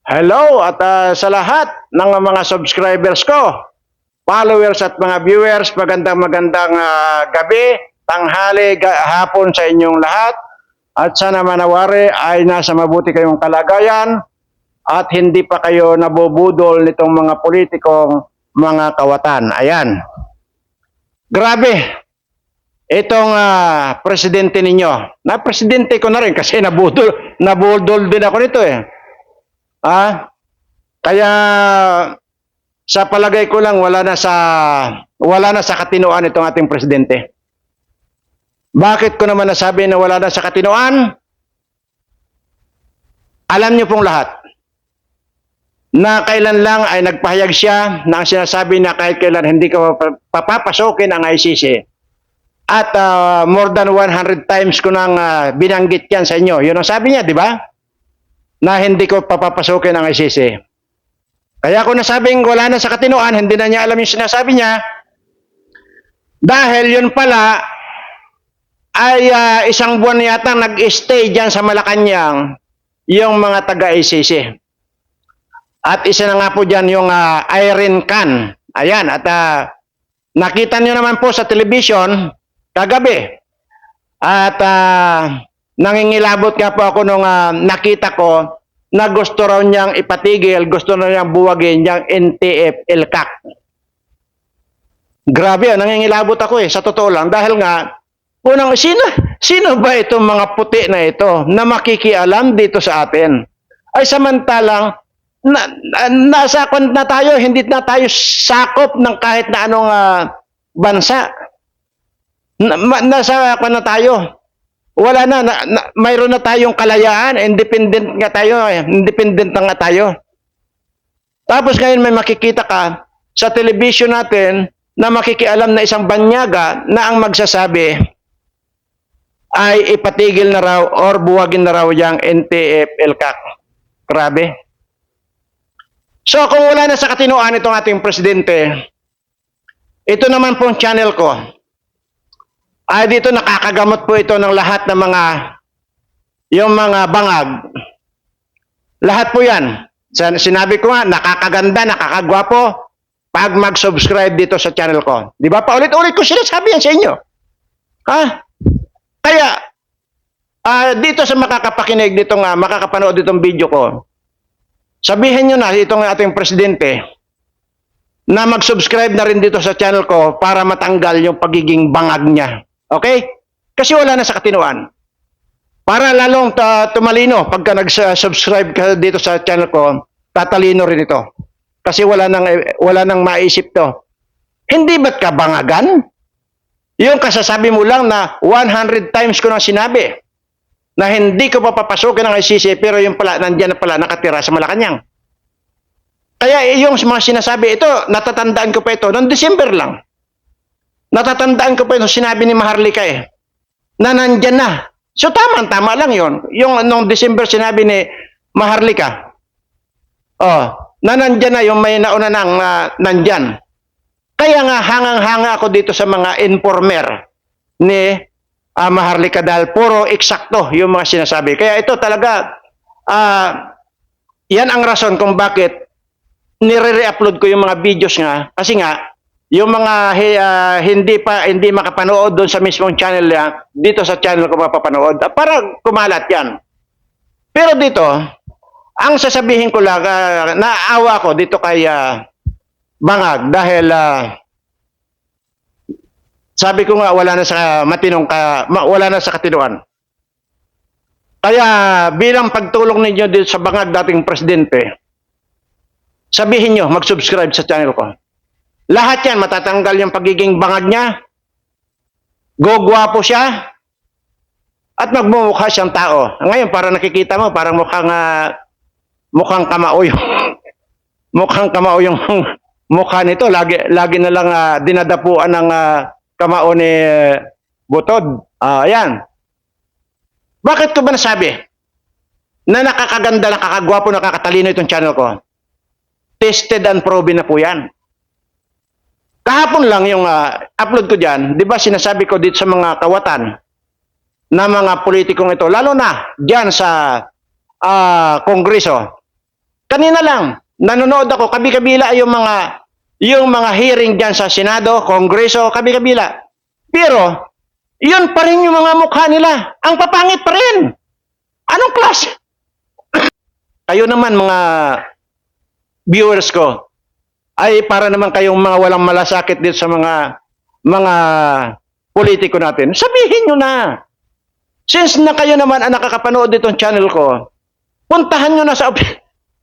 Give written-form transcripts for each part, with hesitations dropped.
Hello at sa lahat ng mga subscribers ko, followers at mga viewers, magandang gabi, tanghali, hapon sa inyong lahat. At sana manawari ay nasa mabuti kayong kalagayan at hindi pa kayo nabubudol nitong mga politikong mga kawatan. Ayan. Grabe. Itong presidente ninyo. Na presidente ko na rin kasi nabudol din ako nito eh. Kaya sa palagay ko lang wala na sa katinoan itong ating presidente. Bakit ko naman nasabi na wala na sa katinoan? Alam niyo pong lahat na kailan lang ay nagpahayag siya na ang sinasabi na kahit kailan hindi ko papapasokin ang ICC. At more than 100 times ko nang binanggit yan sa inyo. Yun ang sabi niya, di ba? Na hindi ko papapasukin ang ICC. Kaya ako nasabing wala na sa katinoan, hindi na niya alam yung sinasabi niya. Dahil yun pala ay isang buwan yata nag-stay dyan sa Malacanang yung mga taga-ICC. At isa na nga po dyan yung Irene Can. Ayan, at nakita niyo naman po sa television kagabi. At nangingilabot nga po ako nung nakita ko na gusto raw niyang ipatigil, gusto na niyang buwagin yung NTF-ELCAC. Grabe, nangingilabot ako sa totoo lang. Dahil nga, unang, sino ba itong mga puti na ito na makikialam dito sa atin? Ay samantalang, nasa na tayo, hindi na tayo sakop ng kahit na anong bansa. Nasa na tayo. Wala na, mayroon na tayong kalayaan, independent nga tayo, independent na nga tayo. Tapos ngayon may makikita ka sa television natin na makikialam na isang banyaga na ang magsasabi ay ipatigil na raw or buwagin na raw yung NTF-ELCAC. Grabe. So kung wala na sa katinoan itong ating presidente, ito naman pong channel ko, ay dito nakakagamot po ito ng lahat ng yung mga bangag. Lahat po yan. Sinabi ko nga, nakakaganda, nakakagwapo pag mag-subscribe dito sa channel ko. Di ba? Paulit-ulit ko sinasabi yan sa inyo. Kaya, dito sa makakapakinig, makakapanood ditong video ko, sabihin nyo na itong ating presidente na mag-subscribe na rin dito sa channel ko para matanggal yung pagiging bangag niya. Okay? Kasi wala na sa katinoan. Para lalong tumalino pagka nag-subscribe ka dito sa channel ko, tatalino rin ito. Kasi wala nang maisip to. Hindi ba't ka bangagan? Yung kasasabi mo lang na 100 times ko nang sinabi na hindi ko papapasukin ng ICC pero yung pala, nandiyan na pala nakatira sa Malacanang. Kaya yung mga sinasabi ito, natatandaan ko pa ito noong December lang. Natatandaan ko pa ito, sinabi ni Maharlika na nandyan na. So tama lang yon. Yung noong December sinabi ni Maharlika, na nandyan na, yung may nauna nang nandyan. Kaya nga hangang-hanga ako dito sa mga informer ni Maharlika dahil puro eksakto yung mga sinasabi. Kaya ito talaga, yan ang rason kung bakit nire-upload ko yung mga videos nga. Kasi nga, yung mga hindi makapanood doon sa mismong channel niya, dito sa channel ko mapapanood para kumalat yan. Pero dito, ang sasabihin ko lang, naawa ko dito kay Bangag dahil sabi ko nga wala na sa wala na sa katinoan. Kaya bilang pagtulong ninyo dito sa Bangag dating presidente, sabihin nyo, mag-subscribe sa channel ko. Lahat yan, matatanggal yung pagiging bangag niya, gogwapo siya, at magmumukha siyang tao. Ngayon, para nakikita mo, parang mukhang kamao yung mukhang kamao yung mukha nito. Lagi na lang dinadapuan ng kamao ni Butod. Ayan. Bakit ko ba nasabi na nakakaganda, nakakagwapo, nakakatalino itong channel ko? Tested and proven na po yan. Kahapon lang yung upload ko dyan, di ba sinasabi ko dito sa mga kawatan na mga politikong ito, lalo na dyan sa Kongreso, Kanina lang, nanonood ako, kabi-kabila yung mga hearing dyan sa Senado, Kongreso, kabi-kabila. Pero, yun pa rin yung mga mukha nila. Ang papangit pa rin. Anong klase? Kayo naman mga viewers ko, ay para naman kayong mga walang malasakit dito sa mga politiko natin. Sabihin nyo na. Since na kayo naman ang nakakapanood ditong channel ko, puntahan nyo na sa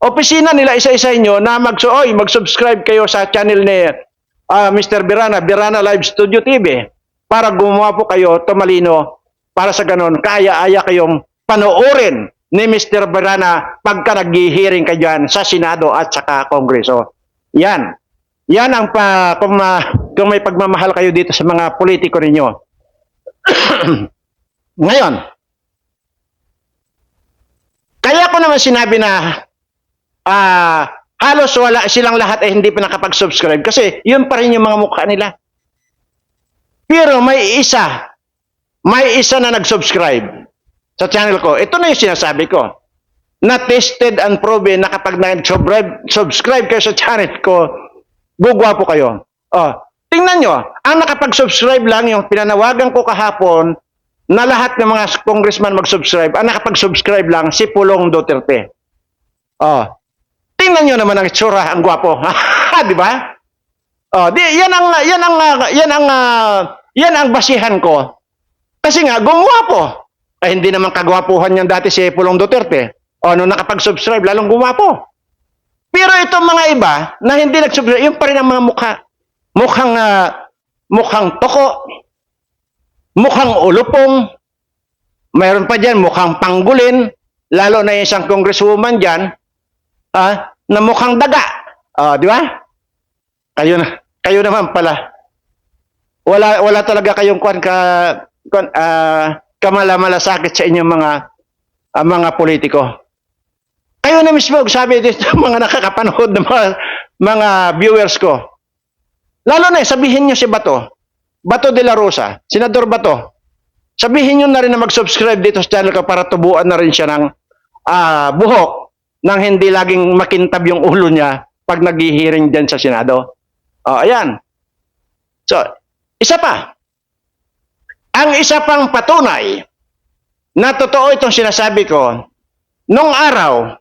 opisina nila isa-isa nyo na mag-subscribe kayo sa channel ni Mr. Birana, Birana Live Studio TV para gumawa po kayo, tumalino, para sa ganun, kaya-aya kayong panoorin ni Mr. Birana pagka nag-hearing kayo dyan sa Senado at saka Kongreso. Yan. Yan ang kung may pagmamahal kayo dito sa mga politiko ninyo. Ngayon, kaya ko naman sinabi na halos wala silang lahat ay hindi pa nakapag-subscribe kasi yun pa rin yung mga mukha nila. Pero may isa na nag-subscribe sa channel ko. Ito na yung sinasabi ko. Na tested and proven na kapag nag-subscribe kayo sa channel ko, gugwapo kayo. Tingnan nyo, ang nakapag-subscribe lang yung pinanawagan ko kahapon na lahat ng mga congressman mag-subscribe, ang nakapag-subscribe lang si Pulong Duterte. Tingnan nyo naman ang itsura, ang gwapo. Di ba? Yan ang basihan ko. Kasi nga, gumwapo. Hindi naman kagwapuhan yan dati si Pulong Duterte. Nung nakapag-subscribe, lalong gumwapo. Pero itong mga iba, na hindi nag-subscribe, yung pa rin ang mga mukha. Mukhang toko, mukhang ulupong, mayroon pa dyan mukhang panggulin, lalo na yung isang congresswoman dyan, na mukhang daga. Di ba? Kayo naman pala. Wala talaga kayong kamala-malasakit sa inyong mga politiko. Kayo na mismo, sabi dito mga nakakapanood ng mga viewers ko. Lalo na, sabihin nyo si Bato de la Rosa, Senador Bato. Sabihin nyo na rin na mag-subscribe dito sa channel ko para tubuan na rin siya ng buhok nang hindi laging makintab yung ulo niya pag nag-hearing dyan sa Senado. Ayan. So, isa pa. Ang isa pang patunay na totoo itong sinasabi ko, nung araw,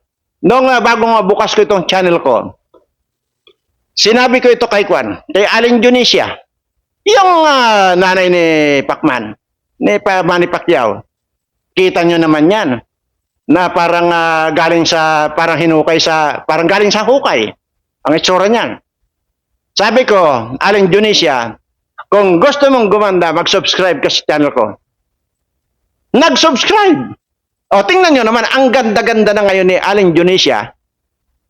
bagong bukas ko itong channel ko, sinabi ko ito kay Aling Dionisia, yung nanay ni Pacman, ni Manny Pacquiao. Kita nyo naman yan, na parang parang galing sa hukay, ang itsura niyan. Sabi ko, Aling Dionisia, kung gusto mong gumanda, mag-subscribe ka sa channel ko. Nag-subscribe. Tingnan nyo naman, ang ganda-ganda na ngayon ni Aling Dionisia.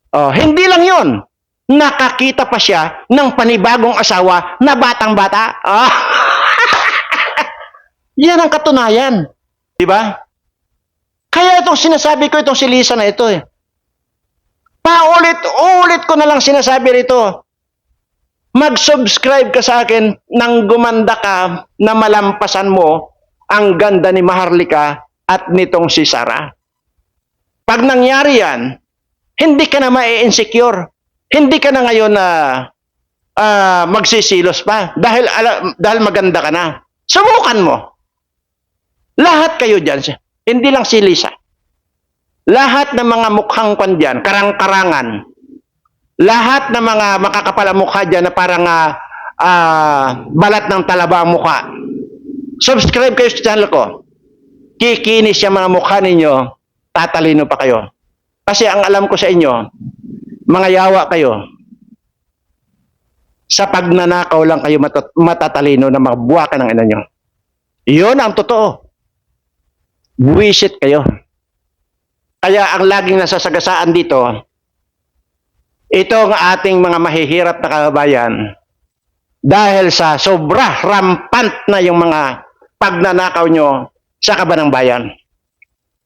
Hindi lang yon, nakakita pa siya ng panibagong asawa na batang-bata. Yan ang katunayan. Diba? Kaya itong sinasabi ko, itong si Lisa na ito paulit-ulit ko na lang sinasabi rito. Mag-subscribe ka sa akin nang gumanda ka na malampasan mo ang ganda ni Maharlika at nitong si Sara. Pag nangyari yan, hindi ka na ma-insecure. Hindi ka na ngayon na magsisilos pa dahil maganda ka na. Subukan mo. Lahat kayo dyan, hindi lang si Lisa. Lahat ng mga mukhang dyan, karang-karangan, lahat ng mga makakapal ang mukha dyan na parang balat ng talaba ang mukha. Subscribe kayo sa channel ko. Kikinis yung mga mukha ninyo, tatalino pa kayo. Kasi ang alam ko sa inyo, mga yawa kayo, sa pagnanakaw lang kayo matatalino na mabuwakan ng ina nyo. Yun ang totoo. Buwisit kayo. Kaya ang laging nasasagasaan dito, ito ang ating mga mahihirap na kababayan, dahil sa sobra rampant na yung mga pagnanakaw nyo sa kabanang bayan.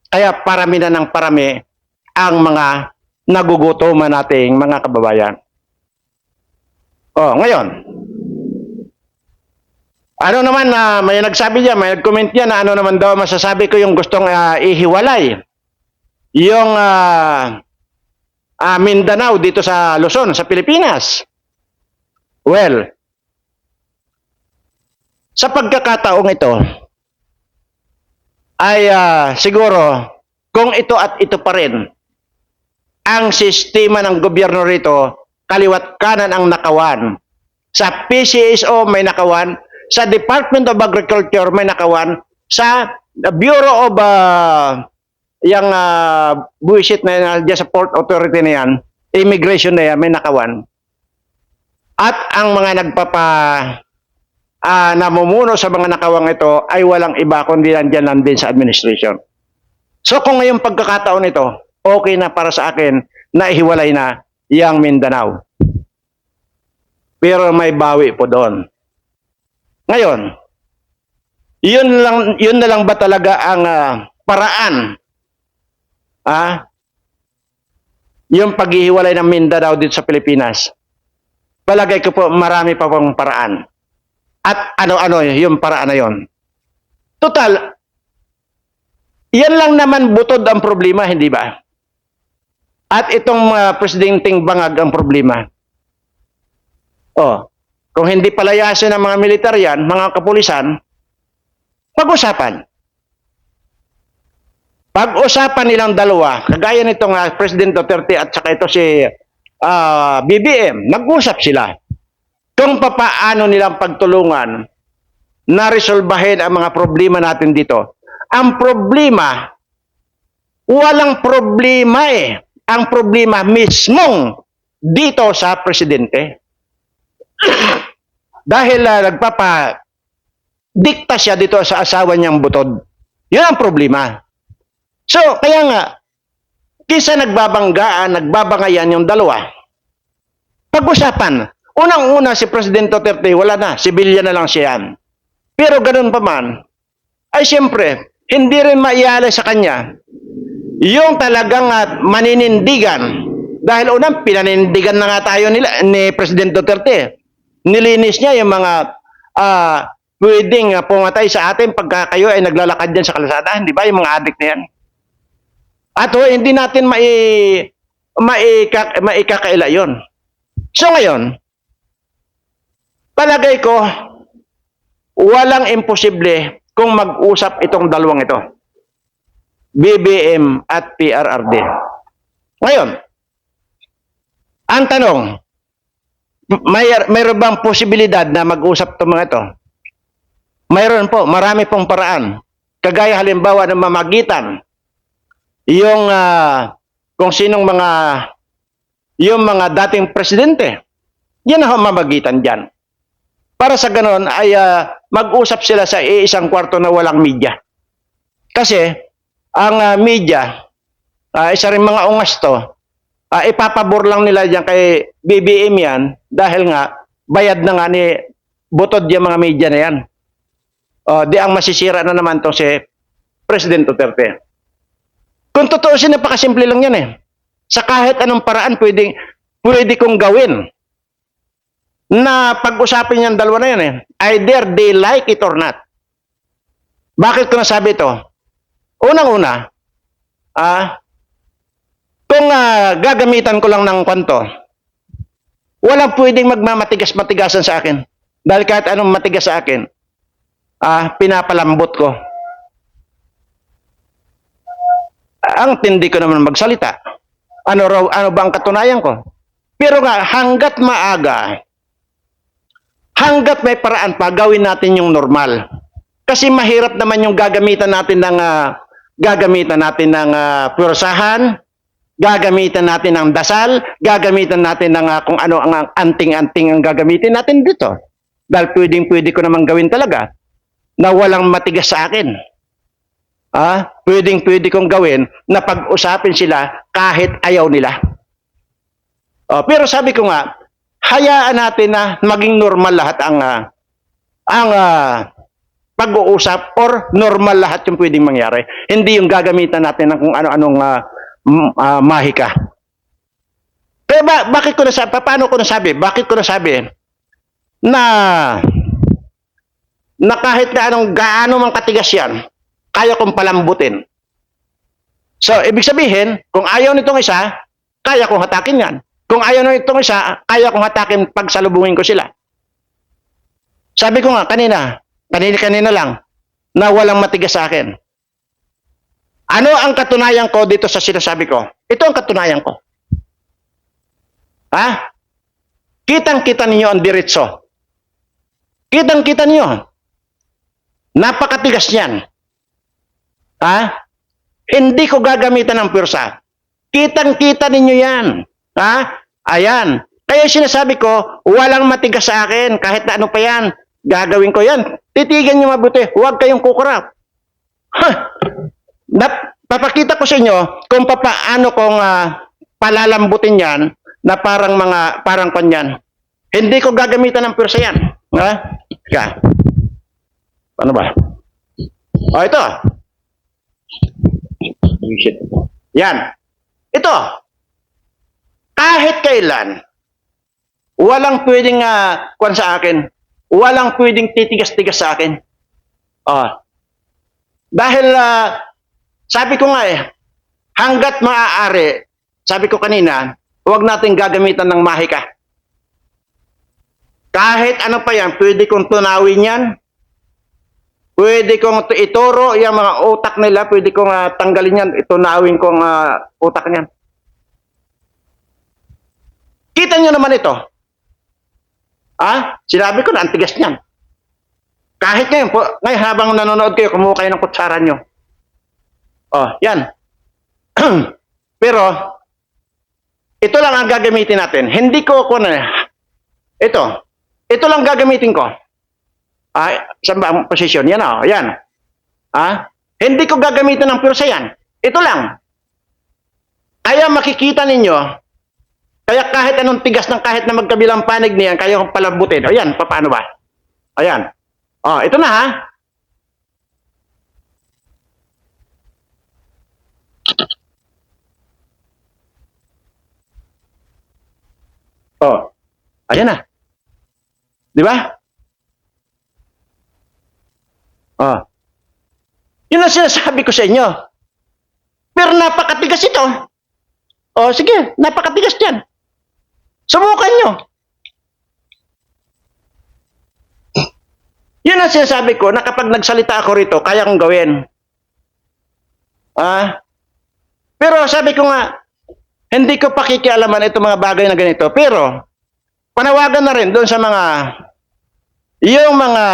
Kaya parami na ng parami ang mga nagugutuman nating mga kababayan. Ngayon, ano naman na may nagsabi diyan, may nag-comment diyan na ano naman daw masasabi ko yung gustong ihiwalay. Yung Mindanao dito sa Luzon, sa Pilipinas. Well, sa pagkakataong ito, ay siguro kung ito at ito pa rin ang sistema ng gobyerno rito, kaliwat kanan ang nakawan. Sa PCSO may nakawan, sa Department of Agriculture may nakawan, sa Bureau of yung buwisit na yan, sa Port Authority na yan, immigration na yan, may nakawan. At ang mga namumuno sa mga nakawang ito ay walang iba kundi nandyan din sa administration. So kung ngayong pagkakataon ito, okay na para sa akin na ihiwalay na yung Mindanao. Pero may bawi po doon. Ngayon, yun na lang ba talaga ang paraan? Yung paghihiwalay ng Mindanao dito sa Pilipinas. Palagay ko po marami pa pong paraan. At ano-ano yung paraan na yun. Total, yan lang naman butod ang problema, hindi ba? At itong presidenteng bangag ang problema. Kung hindi palayasin ng mga militar yan, mga kapulisan, pag-usapan. Pag-usapan nilang dalawa, kagaya nitong President Duterte at saka ito si BBM, nag-usap sila. Kung papaano nilang pagtulungan na resolbahin ang mga problema natin dito. Ang problema, walang problema eh. Ang problema mismong dito sa presidente. Dahil nagpapa-dikta siya dito sa asawa niyang butod. Yun ang problema. So, kaya nga, kisa nagbabangayan yung dalawa, pag-usapan. Unang-una si President Duterte, wala na, sibilyan na lang siya yan. Pero ganun pa man, ay siyempre, hindi rin maialay sa kanya yung talagang maninindigan. Dahil unang pinanindigan na nga tayo ni President Duterte. Nilinis niya yung mga pwedeng pumatay sa atin pagka kayo ay naglalakad dyan sa kalsada. Hindi ba? Yung mga adik na yan. At hindi natin maikakaila yun. So ngayon, palagay ko, walang imposible kung mag-usap itong dalawang ito. BBM at PRRD. Ngayon, ang tanong, mayroon bang posibilidad na mag-usap itong mga ito? Mayroon po, marami pong paraan. Kagaya halimbawa ng mamagitan, yung kung sinong yung mga dating presidente, yan ang mamagitan dyan. Para sa ganon ay mag-usap sila sa isang kwarto na walang media. Kasi ang media, isa rin mga ungas to, ipapabor lang nila dyan kay BBM yan dahil nga bayad na nga ni butod yung mga media na yan. Di ang masisira na naman to si President Duterte. Kung totoo siya, napakasimple lang yan eh. Sa kahit anong paraan pwede kong gawin na pag-usapin yung dalawa na yan eh. Either they like it or not. Bakit ko nasabi ito? Unang-una, kung gagamitan ko lang ng kwanto, walang pwedeng magmamatigas-matigasan sa akin. Dahil kahit anong matigas sa akin, pinapalambot ko. Ang tindi ko naman magsalita. Ano ba ang katunayan ko? Pero nga, hanggat maaga, hanggat may paraan pa, gawin natin yung normal. Kasi mahirap naman yung gagamitan natin ng pwersahan, gagamitan natin ng dasal, gagamitan natin ng kung ano ang anting-anting ang gagamitin natin dito. Dahil pwedeng-pwede ko naman gawin talaga na walang matigas sa akin. Pwedeng-pwede kong gawin na pag-usapin sila kahit ayaw nila. Pero sabi ko nga, hayaan natin na maging normal lahat ang pag-uusap or normal lahat yung pwedeng mangyari. Hindi yung gagamitan natin ng kung ano-anong mahika. Kaya bakit ko nasabi? Paano ko nasabi? Bakit ko nasabi na kahit na gaano mang katigas yan, kaya kong palambutin. So, ibig sabihin, kung ayaw nitong isa, kaya kong hatakin yan. Kung ayaw na itong isa, kaya kong hatakin pag salubungin ko sila. Sabi ko nga kanina lang, na walang matigas sa akin. Ano ang katunayan ko dito sa sinasabi ko? Ito ang katunayan ko. Ha? Kitang-kita ninyo ang diretso. Kitang-kita ninyo. Napakatigas niyan. Ha? Hindi ko gagamitan ng pwersa. Kitang-kita ninyo yan. Ha? Ayan. Kaya sinasabi ko, walang matigas sa akin. Kahit na ano pa yan, gagawin ko yan. Titigan nyo mabuti. Huwag kayong kukurap. Ha? Papakita ko sa inyo kung paano kong palalambutin yan na parang kanyan. Hindi ko gagamitan ng pwersa yan. Ha? Ka. Paano ba? O, ito. Yan. Ito. Kahit kailan, walang pwedeng kuwan sa akin. Walang pwedeng titigas-tigas sa akin. Dahil, sabi ko nga hanggat maaari, sabi ko kanina, huwag natin gagamitan ng mahika. Kahit ano pa yan, pwede kong tunawin yan. Pwede kong ituro yung mga utak nila, pwede kong tanggalin yan, itunawin kong utak niyan. Kita nyo naman ito. Sinabi ko na, ang tigas niyan. Kahit ngayon, ngayon habang nanonood kayo, kumuha kayo ng kutsara nyo. Yan. Pero, ito lang ang gagamitin natin. Hindi ko ito lang gagamitin ko. Sa posisyon, yan yan. Hindi ko gagamitin ng pwersa yan. Ito lang. Kaya makikita ninyo, kaya kahit anong tigas ng kahit na magkabilang panig niyan, kaya kong palambutin. Ayan, paano ba? Ayan. Ito na ha. Ayan na. Di ba? Yun ang sinasabi ko sa inyo. Pero napakatigas ito. Sige, napakatigas yan. Subukan nyo. Yun ang sinasabi ko na kapag nagsalita ako rito, kaya kong gawin. Pero sabi ko nga, hindi ko pakikialaman itong mga bagay na ganito. Pero, panawagan na rin doon sa yung mga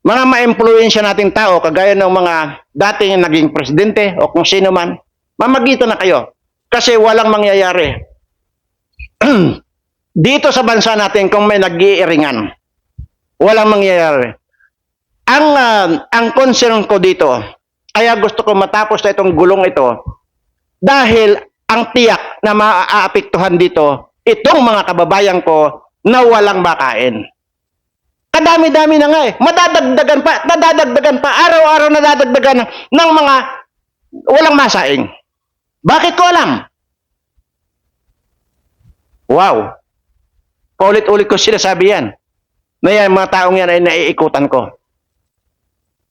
ma-impluwensya nating tao, kagaya ng mga dating naging presidente o kung sino man, mamagitan na kayo. Kasi walang mangyayari. Dito sa bansa natin kung may nag-iiringan, walang mangyayari. Ang concern ko dito, kaya gusto ko matapos na itong gulong ito, dahil ang tiyak na maaapektuhan dito, itong mga kababayan ko na walang makain. Kadami-dami na nga madadagdagan pa, araw-araw nadadagdagan ng mga walang masaing. Bakit ko alam? Wow. Paulit-ulit ko sinasabi yan. Na yan, mga taong yan ay naiikutan ko.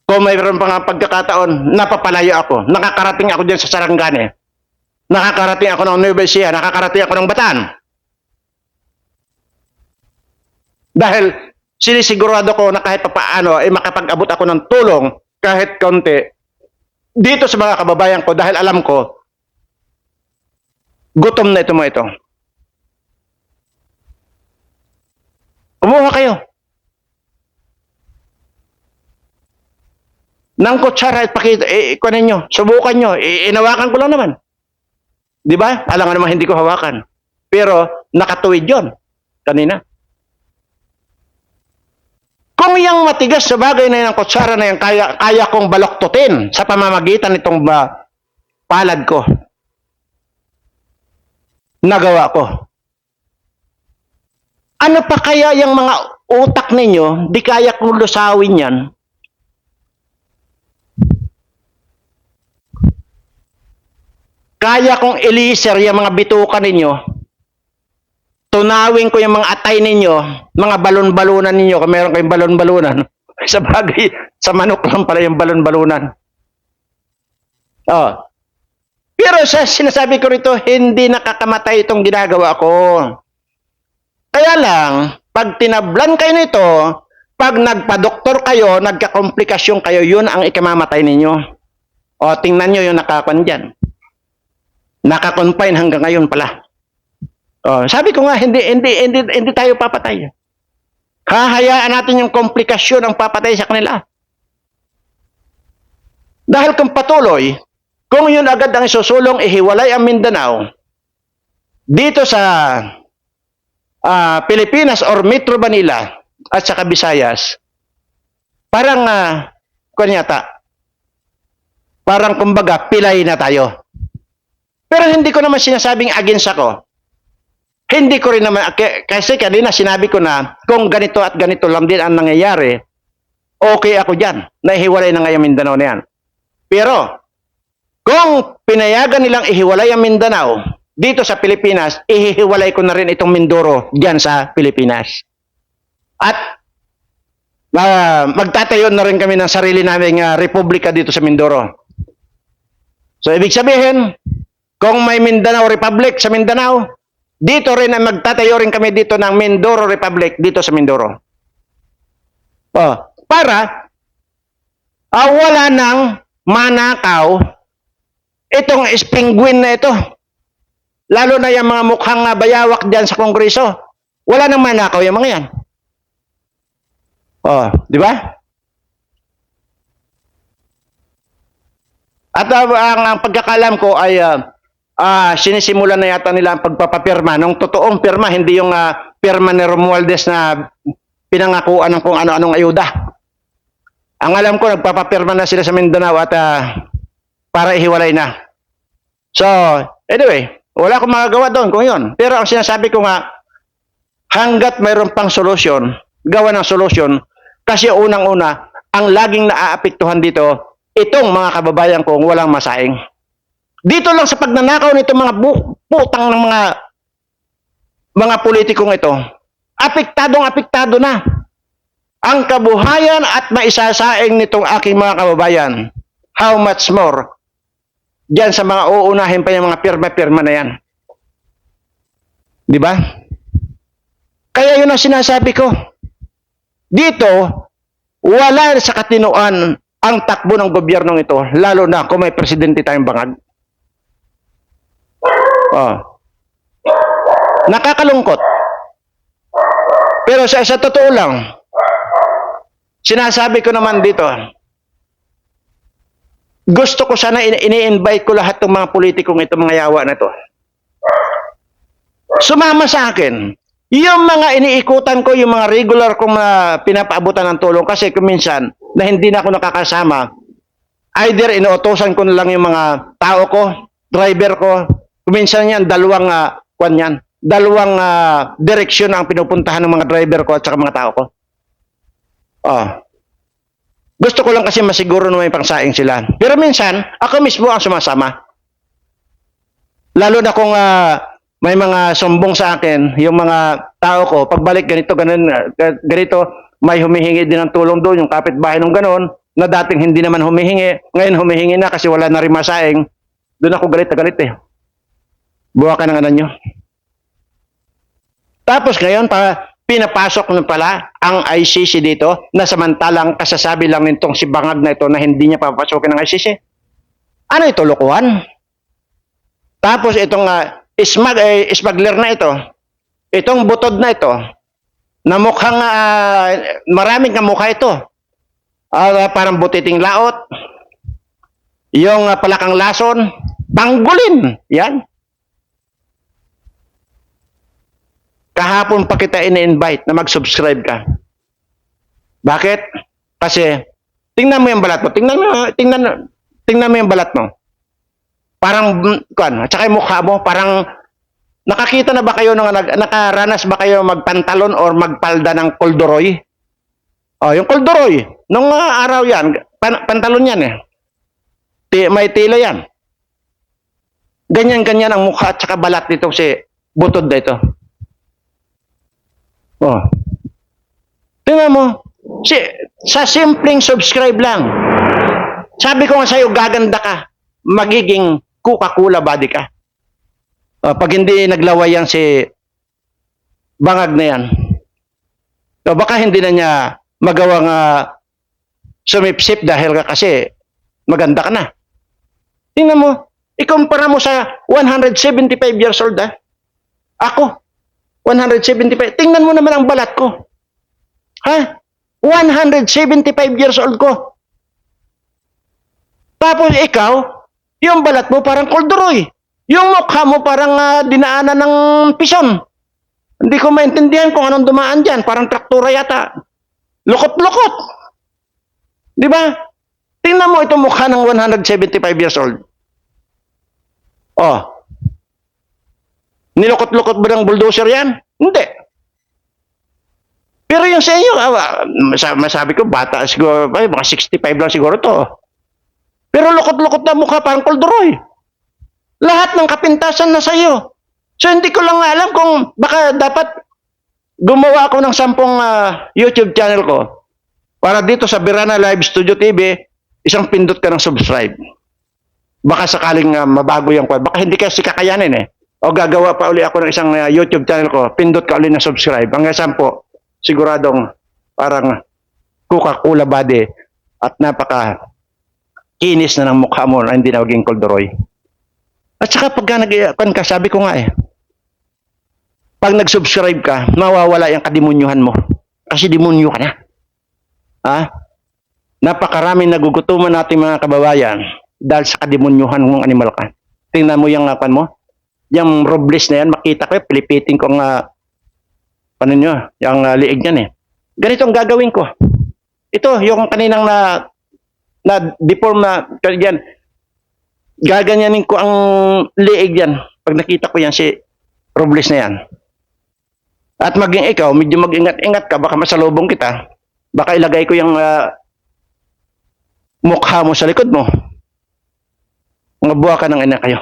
Kung mayroon pa nga pagkakataon, napapalayo ako. Nakakarating ako dyan sa Sarangani. Nakakarating ako ng Nueva Ecija. Nakakarating ako ng Bataan. Dahil sinisigurado ko na kahit papaano ay makapag-abot ako ng tulong kahit konti dito sa mga kababayan ko dahil alam ko gutom na ito mga ito. Kumuha kayo ng kutsara at pakita, ikunin nyo, subukan nyo, inawakan ko lang naman. Di ba? Alam nga naman hindi ko hawakan. Pero nakatuwid yon kanina. Kung yung matigas sa bagay na yung kutsara na yung kaya kong baloktutin sa pamamagitan nitong palad ko. Nagawa ko. Ano pa kaya yung mga utak ninyo, di kaya kong lusawin yan? Kaya kong iliser yung mga bituka ninyo. Tunawin ko yung mga atay ninyo, mga balon-balunan ninyo, kung meron kayong balon-balunan. Sa bagay, sa manok lang pala yung balon-balunan. Pero sa sinasabi ko rito, hindi nakakamatay itong ginagawa ko. Kaya lang, pag tinablan kayo nito, pag nagpa-doktor kayo, nagka-komplikasyon kayo, yun ang ikamamatay ninyo. O, tingnan nyo yung nakakuan dyan. Naka-confine hanggang ngayon pala. O, sabi ko nga, hindi tayo papatay. Hahayaan natin yung komplikasyon ang papatay sa kanila. Dahil kung patuloy, kung yun agad ang isusulong, ihiwalay ang Mindanao dito sa Pilipinas or Metro Manila at saka Visayas, parang parang kumbaga pilay na tayo. Pero hindi ko naman sinasabing against ako. Hindi ko rin naman, kasi kanina sinabi ko na kung ganito at ganito lang din ang nangyayari, okay ako dyan. Nahihiwalay na ngayon Mindanao na yan. Pero kung pinayagan nilang ihiwalay ang Mindanao dito sa Pilipinas, ihihiwalay ko na rin itong Mindoro dyan sa Pilipinas. At magtatayo na rin kami ng sarili naming republika dito sa Mindoro. So, ibig sabihin, kung may Mindanao Republic sa Mindanao, dito rin ay magtatayo rin kami dito ng Mindoro Republic dito sa Mindoro. Para wala nang manakaw itong spingwin na ito. Lalo na yung mga mukhang bayawak dyan sa Kongreso. Wala nang manakaw yung mga yan. Di ba? At ang pagkakalam ko ay sinisimulan na yata nila ang pagpapapirma. Nung totoong pirma, hindi yung pirma ni Romualdez na pinangakuan ng kung ano-anong ayuda. Ang alam ko, nagpapapirma na sila sa Mindanao at para ihiwalay na. So, anyway, wala akong magagawa doon kung yun. Pero ang sinasabi ko nga, hanggat mayroon pang solusyon, gawa ng solusyon, kasi unang-una, ang laging naaapektuhan dito, itong mga kababayan kong walang masaing. Dito lang sa pagnanakaw nitong mga putang ng mga politikong ito, apektado na ang kabuhayan at maisasaing nitong aking mga kababayan. How much more diyan sa mga uunahin pa yung mga pirma-pirma na yan. Di ba? Kaya yun ang sinasabi ko. Dito, wala sa katinuan ang takbo ng gobyernong ito, lalo na kung may presidente tayong bangag. Nakakalungkot. Pero sa totoo lang, sinasabi ko naman dito, gusto ko sana ini-invite ko lahat ng mga politikong ito, mga yawa na ito. Sumama sa akin. Yung mga iniikutan ko, yung mga regular kong pinapaabutan ng tulong, kasi kung minsan na hindi na ako nakakasama, either inuutosan ko na lang yung mga tao ko, driver ko, minsan yan, dalawang direksyon ang pinupuntahan ng mga driver ko at saka mga tao ko. Gusto ko lang kasi masiguro na may pangsaing sila. Pero minsan, ako mismo ang sumasama. Lalo na kung may mga sumbong sa akin, yung mga tao ko, pagbalik ganito, may humihingi din ng tulong doon, yung kapitbahay ng ganon, na dating hindi naman humihingi, ngayon humihingi na kasi wala na rin masaing. Doon ako galit na galit eh. Buha ka ng anan nyo. Tapos ngayon, pinapasok na pala ang ICC dito na samantalang kasasabi lang nitong si Bangag na ito na hindi niya papasokin ng ICC. Ano ito, lokohan? Tapos itong smuggler na ito, itong butod na ito, na mukhang maraming kamukha ito. Parang butiting laot, yung palakang lason, panggulin. Yan. Kahapon pa kita ini-invite na mag-subscribe ka. Bakit? Kasi tingnan mo yung balat mo. Tingnan mo yung balat mo. Parang at saka yung mukha mo, parang nakakita na ba kayo nakaranas ba kayo magpantalon or magpalda ng kolduroy? Yung kolduroy, nung araw yan, pantalon yan eh. May tila yan. Ganyan-ganyan ang mukha at saka balat nito si butod na ito. Tingnan mo, sa simpleng subscribe lang. Sabi ko nga sa'yo, gaganda ka. Magiging Coca-Cola body ka. Pag hindi naglaway yan si bangag na yan, baka hindi na niya magawang sumipsip dahil kasi maganda ka na. Tingnan mo, ikumpara mo sa 175 years old Ako, 175. Tingnan mo naman ang balat ko. Ha? 175 years old ko. Tapos ikaw, yung balat mo parang kolduroy. Yung mukha mo parang dinaanan ng pison. Hindi ko maintindihan kung anong dumaan dyan. Parang traktura yata. Lukot-lukot. Di ba? Tingnan mo itong mukha ng 175 years old. Oh. Nilukot-lukot ba ng bulldozer yan? Hindi. Pero yung sa inyo, masabi ko, bata siguro, mga 65 lang siguro to. Pero lukot-lukot na mukha, parang kolduroy. Lahat ng kapintasan na sa iyo. So hindi ko lang alam kung baka dapat gumawa ako ng 10 YouTube channel ko para dito sa Birana Live Studio TV, isang pindot ka ng subscribe. Baka sakaling mabago yung baka hindi kasi kakayanin O gagawa pa uli ako ng isang YouTube channel ko, pindot ka uli ng subscribe. Hanggang 10, siguradong parang Coca-Cola body at napaka kinis na ng mukha mo na hindi na maging kolduroy. At saka pagka nag-iakan ka, sabi ko nga pag nag-subscribe ka, mawawala yung kademonyuhan mo. Kasi demonyo ka na. Napakaraming nagugutuman nating mga kababayan dahil sa kademonyuhan mong animal ka. Tingnan mo yung akan mo. Yung robles na yan, makita ko pilipitin ko yung liig yan Ganito ang gagawin ko. Ito, yung kaninang na-deform na, yan, gaganyanin ko ang liig yan. Pag nakita ko yan, si robles na yan. At maging ikaw, medyo mag-ingat-ingat ka, baka masalubong kita. Baka ilagay ko yung mukha mo sa likod mo. Mga buha ka ng ina kayo.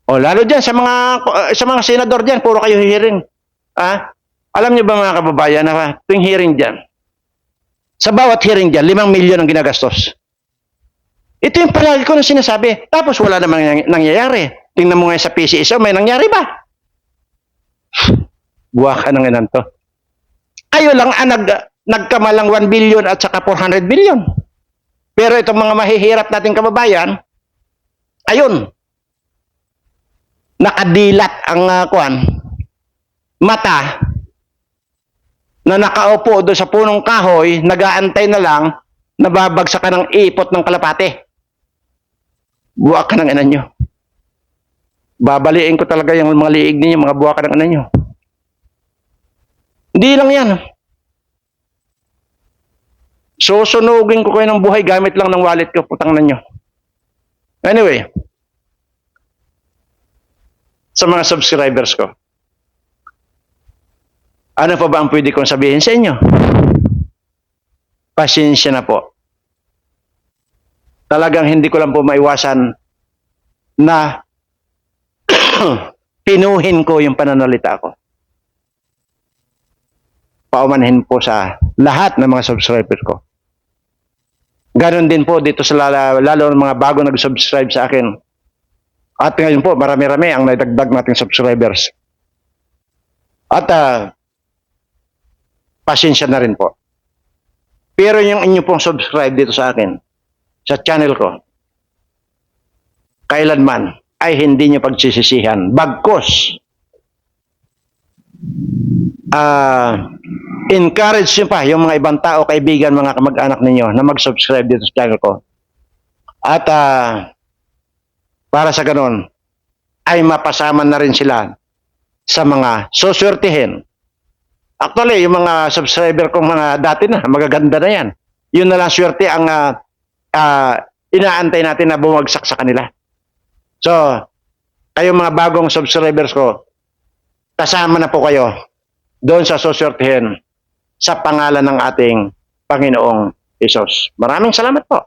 O lalo dyan, sa mga senador dyan, puro kayo hearing. Alam niyo ba mga kababayan na tuwing hearing dyan, sa bawat hearing dyan, 5 milyon ang ginagastos. Ito yung palagi ko na sinasabi. Tapos wala namang nangyayari. Tingnan mo ngayon sa PCSO, may nangyari ba? Buha ka ng inan to. Kayo lang nagkamalang 1 billion at saka 400 billion. Pero itong mga mahihirap nating kababayan, ayun, nakadilat ang mata na nakaupo doon sa punong kahoy, nag-aantay na lang, nababagsak ka ng ipot ng kalapate. Buha ka ng ina nyo. Babaliin ko talaga yung mga liig ninyo, mga buha ka ng ina nyo. Hindi lang yan. Susunugin ko kayo ng buhay gamit lang ng wallet ko, putang na nyo. Anyway, sa mga subscribers ko, ano pa ba ang pwede kong sabihin sa inyo? Pasensya na po. Talagang hindi ko lang po maiwasan na pinuhin ko yung pananalita ko. Paumanhin po sa lahat ng mga subscribers ko. Ganon din po dito sa lalo ng mga bago nag-subscribe sa akin. At ngayon po, marami-rami ang naidagdag nating subscribers. At pasensya na rin po. Pero yung inyo pong subscribe dito sa akin, sa channel ko, kailanman ay hindi nyo pagsisisihan. Bagkus, encourage nyo pa yung mga ibang tao, kaibigan, mga kamag-anak ninyo na mag-subscribe dito sa channel ko. At para sa ganun, ay mapasama na rin sila sa mga suswertihin. Actually, yung mga subscriber kong mga dati na, magaganda na yan. Yun na lang swerte ang inaantay natin na bumagsak sa kanila. So, kayo mga bagong subscribers ko, kasama na po kayo doon sa suswertihin sa pangalan ng ating Panginoong Hesus. Maraming salamat po.